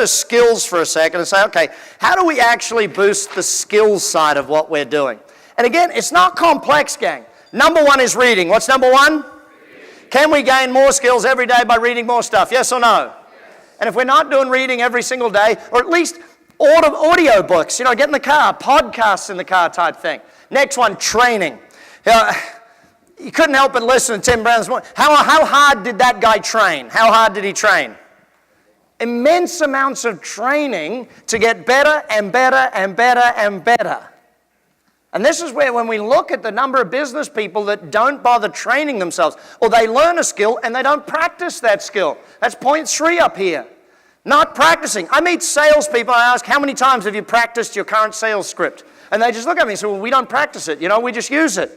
to skills for a second and say, okay, how do we actually boost the skills side of what we're doing? And again, it's not complex, gang. Number one is reading. What's number one? Can we gain more skills every day by reading more stuff? Yes or no? Yes. And if we're not doing reading every single day, or at least audio books, get in the car, podcasts in the car type thing. Next one, training. You couldn't help but listen to Tim Brown this morning. How hard did that guy train? How hard did he train? Immense amounts of training to get better and better and better and better. And this is where when we look at the number of business people that don't bother training themselves, or they learn a skill and they don't practice that skill. That's point 3 up here. Not practicing. I meet salespeople, I ask, how many times have you practiced your current sales script? And they just look at me and say, well, we don't practice it. We just use it.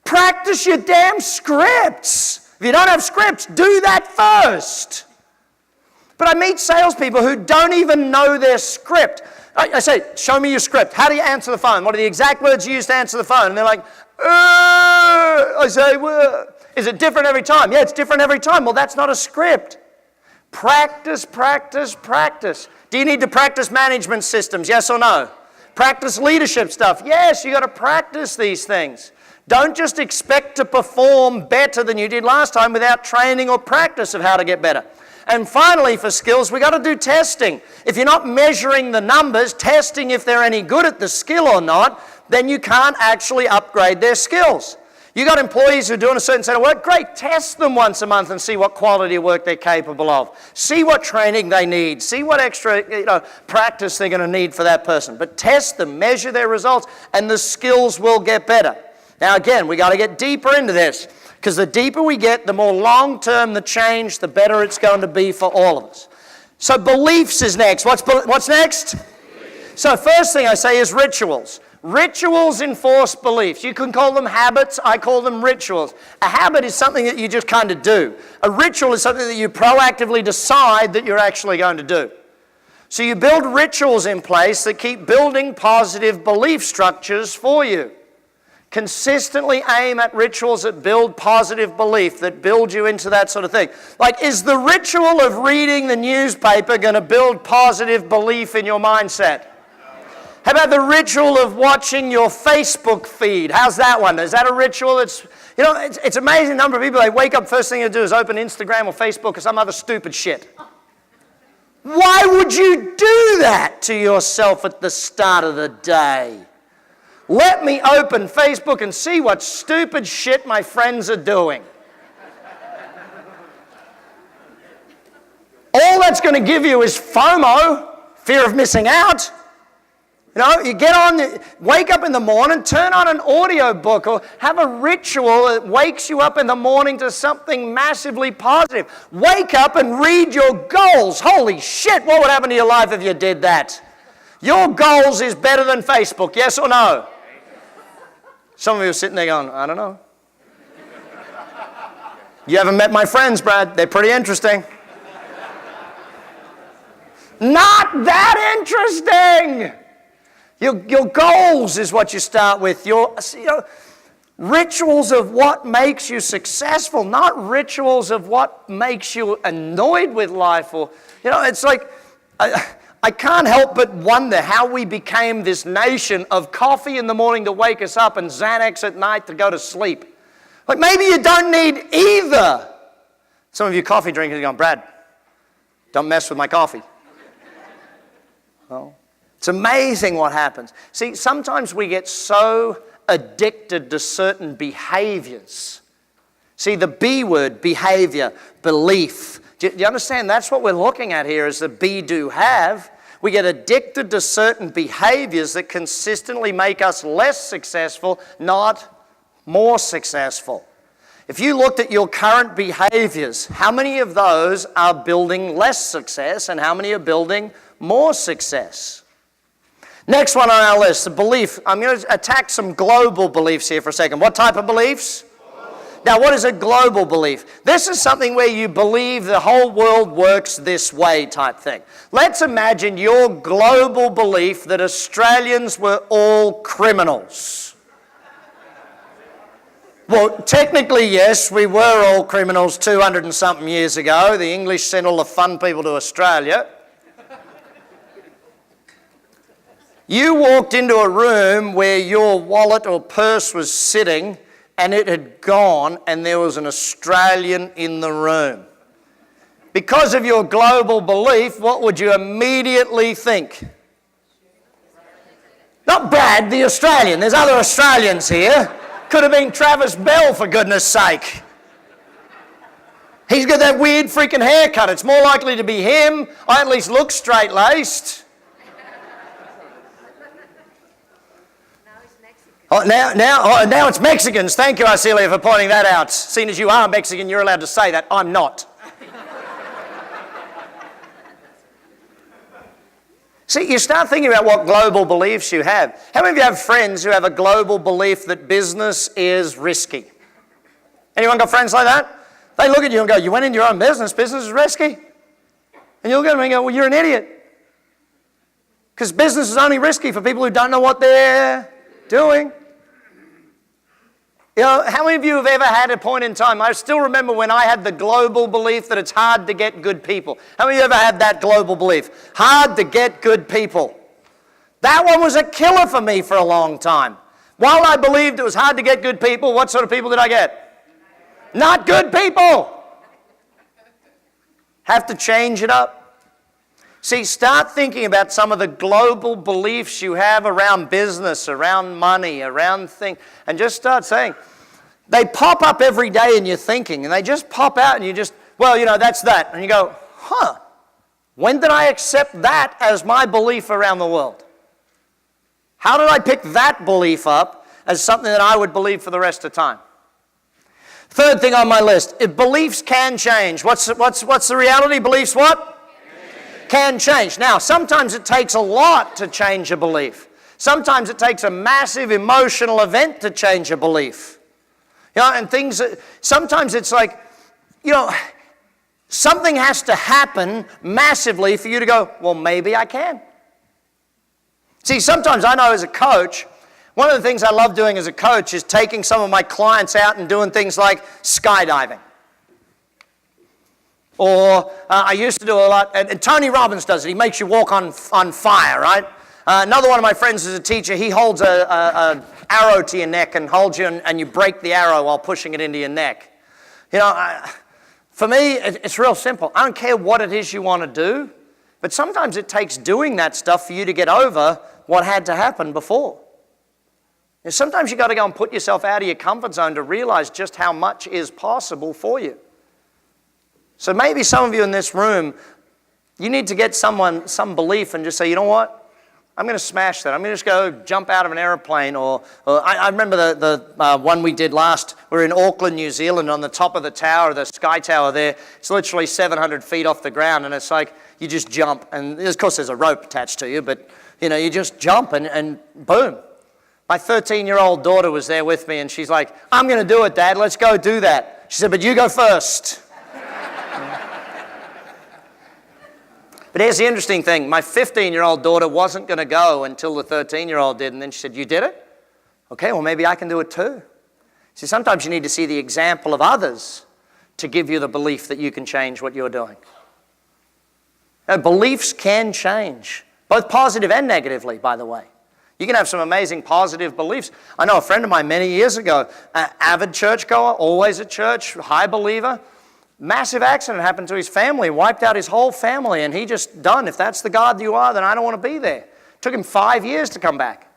Practice your damn scripts. If you don't have scripts, do that first. But I meet salespeople who don't even know their script. I say, show me your script. How do you answer the phone? What are the exact words you use to answer the phone? And they're like, I say, well, is it different every time? Yeah, it's different every time. Well, that's not a script. Practice, practice, practice. Do you need to practice management systems? Yes or no? Practice leadership stuff. Yes, you got to practice these things. Don't just expect to perform better than you did last time without training or practice of how to get better. And finally, for skills, we got to do testing. If you're not measuring the numbers, testing if they're any good at the skill or not, then you can't actually upgrade their skills. You got employees who are doing a certain set of work, great, test them once a month and see what quality of work they're capable of. See what training they need. See what extra practice they're going to need for that person. But test them, measure their results, and the skills will get better. Now again, we got to get deeper into this, because the deeper we get, the more long-term the change, the better it's going to be for all of us. So beliefs is next. What's next? So first thing I say is rituals. Rituals enforce beliefs. You can call them habits. I call them rituals. A habit is something that you just kind of do. A ritual is something that you proactively decide that you're actually going to do. So you build rituals in place that keep building positive belief structures for you. Consistently aim at rituals that build positive belief, that build you into that sort of thing. Like, is the ritual of reading the newspaper going to build positive belief in your mindset? How about the ritual of watching your Facebook feed? How's that one? Is that a ritual? It's amazing number of people, they wake up, first thing they do is open Instagram or Facebook or some other stupid shit. Why would you do that to yourself at the start of the day? Let me open Facebook and see what stupid shit my friends are doing. All that's going to give you is FOMO, fear of missing out. You get on, wake up in the morning, turn on an audio book or have a ritual that wakes you up in the morning to something massively positive. Wake up and read your goals. Holy shit, what would happen to your life if you did that? Your goals is better than Facebook, yes or no? Some of you are sitting there going, I don't know. You haven't met my friends, Brad. They're pretty interesting. Not that interesting. Your goals is what you start with. Rituals of what makes you successful, not rituals of what makes you annoyed with life. It's like, I can't help but wonder how we became this nation of coffee in the morning to wake us up and Xanax at night to go to sleep. Like, maybe you don't need either. Some of you coffee drinkers are going, Brad, don't mess with my coffee. Well, it's amazing what happens. See, sometimes we get so addicted to certain behaviors. See, the B word, behavior, belief. Do you understand? That's what we're looking at here is the be, do, have. We get addicted to certain behaviors that consistently make us less successful, not more successful. If you looked at your current behaviors, how many of those are building less success and how many are building more success? Next one on our list, the belief. I'm going to attack some global beliefs here for a second. What type of beliefs? Now, what is a global belief? This is something where you believe the whole world works this way type thing. Let's imagine your global belief that Australians were all criminals. Well, technically, yes, we were all criminals 200 and something years ago. The English sent all the fun people to Australia. You walked into a room where your wallet or purse was sitting and it had gone and there was an Australian in the room. Because of your global belief, what would you immediately think? Not Brad, the Australian. There's other Australians here. Could have been Travis Bell, for goodness sake. He's got that weird freaking haircut. It's more likely to be him. I at least look straight-laced. Now it's Mexicans. Thank you, Arcelia, for pointing that out. Seeing as you are Mexican, you're allowed to say that. I'm not. See, you start thinking about what global beliefs you have. How many of you have friends who have a global belief that business is risky? Anyone got friends like that? They look at you and go, you went into your own business, business is risky? And you look at them and go, well, you're an idiot. Because business is only risky for people who don't know what they're doing. You know, how many of you have ever had a point in time? I still remember when I had the global belief that it's hard to get good people. How many of you ever had that global belief? Hard to get good people. That one was a killer for me for a long time. While I believed it was hard to get good people, what sort of people did I get? Not good people. Have to change it up. See, start thinking about some of the global beliefs you have around business, around money, around things, and just start saying, they pop up every day in your thinking, and they just pop out, and you just, well, you know, that's that. And you go, when did I accept that as my belief around the world? How did I pick that belief up as something that I would believe for the rest of time? Third thing on my list, if beliefs can change. What's the reality? Beliefs what? Can change. Now, sometimes it takes a lot to change a belief. Sometimes it takes a massive emotional event to change a belief. You know, and things, sometimes it's like, you know, something has to happen massively for you to go, well, maybe I can. See, sometimes I know as a coach, one of the things I love doing as a coach is taking some of my clients out and doing things like skydiving. Or I used to do a lot, and Tony Robbins does it. He makes you walk on fire, right? Another one of my friends is a teacher. He holds an arrow to your neck and holds you, and you break the arrow while pushing it into your neck. You know, for me, it's real simple. I don't care what it is you want to do, but sometimes it takes doing that stuff for you to get over what had to happen before. And sometimes you got to go and put yourself out of your comfort zone to realize just how much is possible for you. So maybe some of you in this room, you need to get some belief and just say, you know what? I'm going to smash that. I'm going to just go jump out of an airplane. Or I remember the one we did last. We were in Auckland, New Zealand, on the top of the tower, the Sky Tower there. It's literally 700 feet off the ground, and it's like you just jump. And of course there's a rope attached to you, but you know, you just jump and boom. My 13-year-old daughter was there with me, and she's like, I'm going to do it, Dad. Let's go do that. She said, but you go first. But here's the interesting thing. My 15-year-old daughter wasn't going to go until the 13-year-old did, and then she said, you did it? Okay, well, maybe I can do it too. See, sometimes you need to see the example of others to give you the belief that you can change what you're doing. Now, beliefs can change, both positive and negatively, by the way. You can have some amazing positive beliefs. I know a friend of mine many years ago, avid churchgoer, always at church, high believer. Massive accident happened to his family, wiped out his whole family, and he just done. If that's the God you are, then I don't want to be there. It took him 5 years to come back.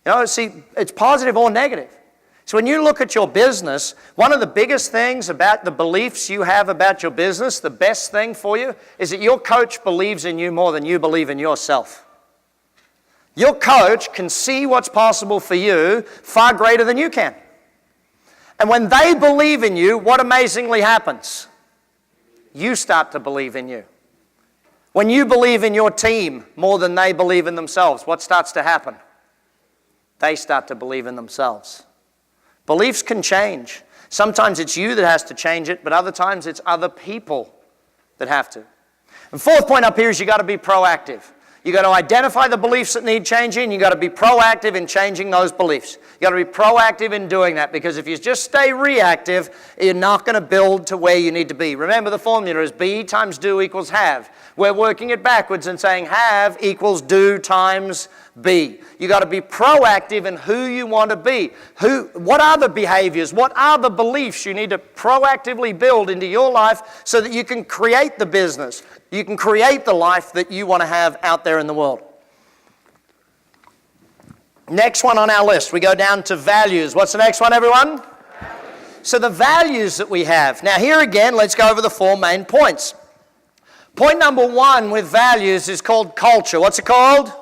You know, see, it's positive or negative. So when you look at your business, one of the biggest things about the beliefs you have about your business, the best thing for you, is that your coach believes in you more than you believe in yourself. Your coach can see what's possible for you far greater than you can. And when they believe in you, what amazingly happens? You start to believe in you. When you believe in your team more than they believe in themselves, what starts to happen? They start to believe in themselves. Beliefs can change. Sometimes it's you that has to change it, but other times it's other people that have to. And fourth point up here is you got to be proactive. You got to identify the beliefs that need changing. You got to be proactive in changing those beliefs. You got to be proactive in doing that, because if you just stay reactive, you're not going to build to where you need to be. Remember, the formula is be times do equals have. We're working it backwards and saying have equals do times be. You got to be proactive in who you want to be. What are the behaviors? What are the beliefs you need to proactively build into your life so that you can create the business, you can create the life that you want to have out there in the world? Next one on our list, we go down to values. What's the next one, everyone? Values. So the values that we have. Now here again, let's go over the 4 main points. Point number 1 with values is called culture. What's it called?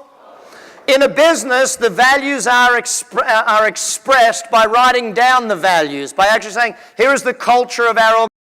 In a business, the values are expressed by writing down the values, by actually saying, here is the culture of our organization.